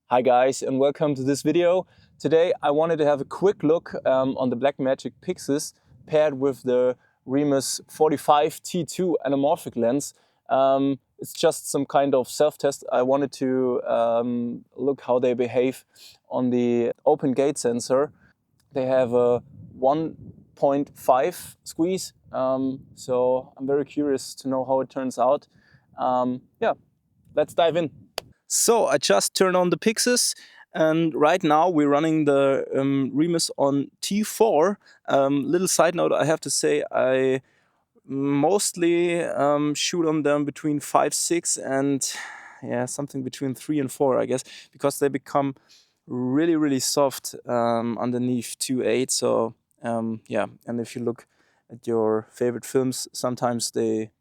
Hi guys, and welcome to this video. Today I wanted to have a quick look on the Blackmagic PYXIS paired with the Remus 45 T2 anamorphic lens. It's just some kind of self-test. I wanted to look how they behave on the open gate sensor. They have a 1.5 squeeze, so I'm very curious to know how it turns out. Yeah, let's dive in. So I just turned on the PYXIS, and right now we're running the Remus on T4. Little side note, I have to say I mostly shoot on them between 5.6 and something between 3 and 4, I guess, because they become really soft underneath 2.8. So yeah, and if you look at your favorite films, sometimes they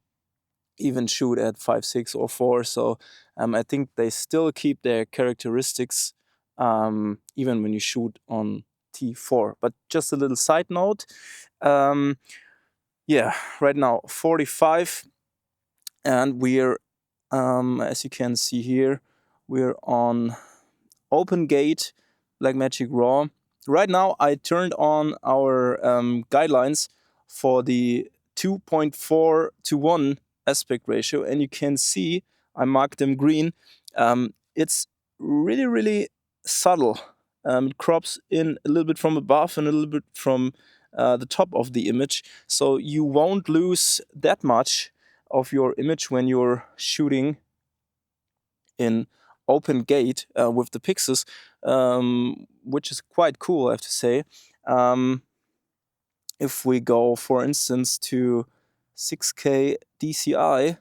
even shoot at 5.6 or 4. So I think they still keep their characteristics even when you shoot on T4. But just a little side note, yeah, right now 45, and we're as you can see here, we're on open gate Blackmagic RAW. Right now I turned on our guidelines for the 2.4 to 1 aspect ratio, and you can see I marked them green. It's really subtle. It crops in a little bit from above and a little bit from the top of the image, so you won't lose that much of your image when you're shooting in open gate with the PYXIS, which is quite cool, I have to say. If we go, for instance, to 6K DCI,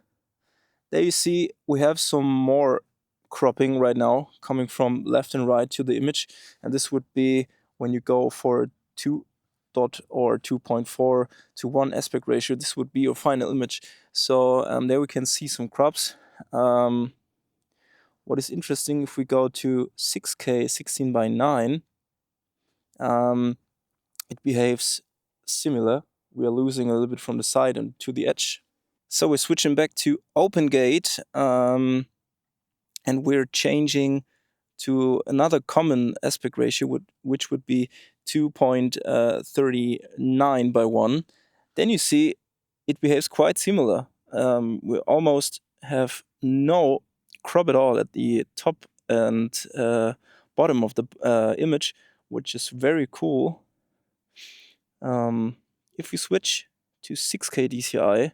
there you see we have some more cropping right now coming from left and right to the image, and this would be when you go for 2 dot or 2.4 to 1 aspect ratio. This would be your final image. So there we can see some crops. What is interesting, if we go to 6K 16:9, it behaves similar. We are losing a little bit from the side and to the edge. So we're switching back to open gate, and we're changing to another common aspect ratio, which would be 2.39:1. Then you see it behaves quite similar. We almost have no crop at all at the top and bottom of the image, which is very cool. If we switch to 6K DCI,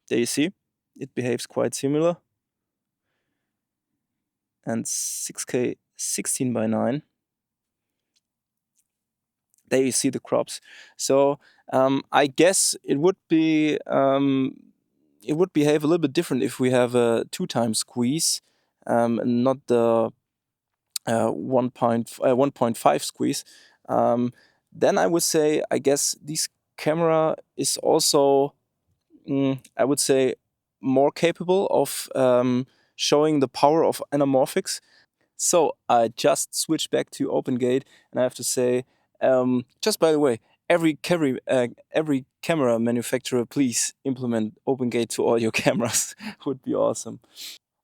there you see it behaves quite similar. And 6K 16:9, there you see the crops. So I guess it would behave a little bit different if we have a 2x squeeze, and not the 1.5 squeeze. Then I would say, I guess this camera is also, I would say, more capable of showing the power of anamorphics. So I just switched back to open gate, and I have to say, just by the way, every camera manufacturer, please implement open gate to all your cameras. Would be awesome.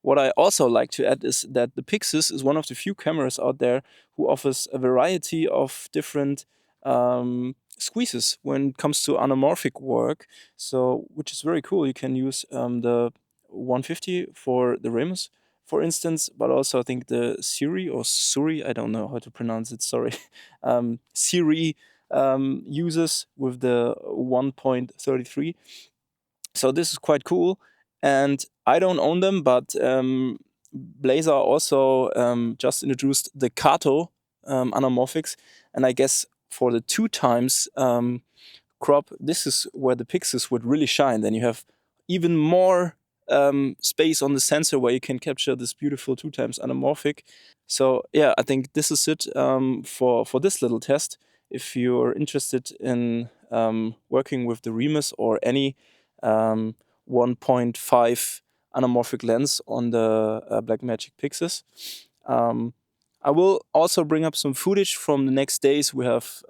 What I also like to add is that the PYXIS is one of the few cameras out there who offers a variety of different squeezes when it comes to anamorphic work. So, which is very cool. You can use the 150 for the Remus, for instance, but also I think the Suri, I don't know how to pronounce it, sorry, Siri uses with the 1.33. So this is quite cool, and I don't own them, but Blazar also just introduced the Kato anamorphics, and I guess for the 2x crop, this is where the PYXIS would really shine. Then you have even more space on the sensor where you can capture this beautiful 2x anamorphic. So yeah, I think this is it for this little test. If you're interested in working with the Remus or any 1.5 anamorphic lens on the Blackmagic PYXIS. I will also bring up some footage from the next days. We have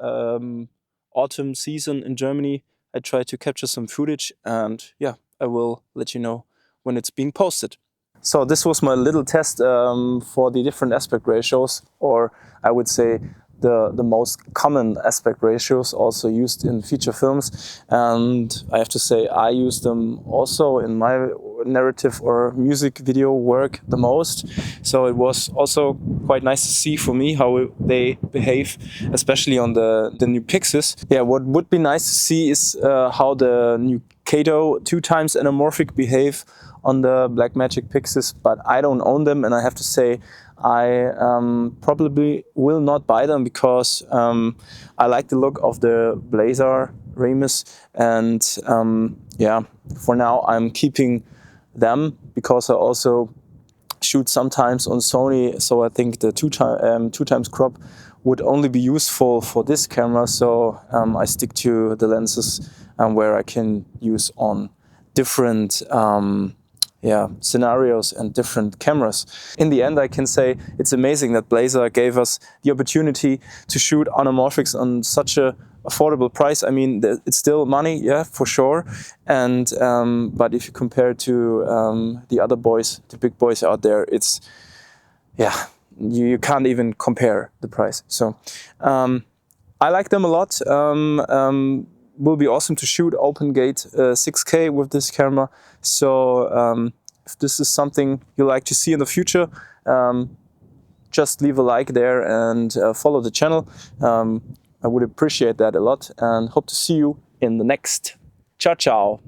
autumn season in Germany. I try to capture some footage, and yeah, I will let you know when it's being posted. So this was my little test for the different aspect ratios, or I would say the most common aspect ratios also used in feature films. And I have to say I use them also in my narrative or music video work the most. So it was also quite nice to see for me how they behave, especially on the new PYXIS. Yeah, what would be nice to see is how the new Kato 2x anamorphic behave on the Blackmagic PYXIS, but I don't own them, and I have to say I probably will not buy them because I like the look of the Blazar Remus, and yeah, for now I'm keeping them because I also shoot sometimes on Sony, so I think the two times crop would only be useful for this camera, so I stick to the lenses where I can use on different scenarios and different cameras. In the end, I can say it's amazing that Blazar gave us the opportunity to shoot anamorphics on such a affordable price. I mean, it's still money, yeah, for sure. And but if you compare to the other boys, the big boys out there, it's, yeah, you can't even compare the price. So I like them a lot. Will be awesome to shoot open gate 6K with this camera. So if this is something you like to see in the future, just leave a like there and follow the channel. I would appreciate that a lot and hope to see you in the next. Ciao, ciao.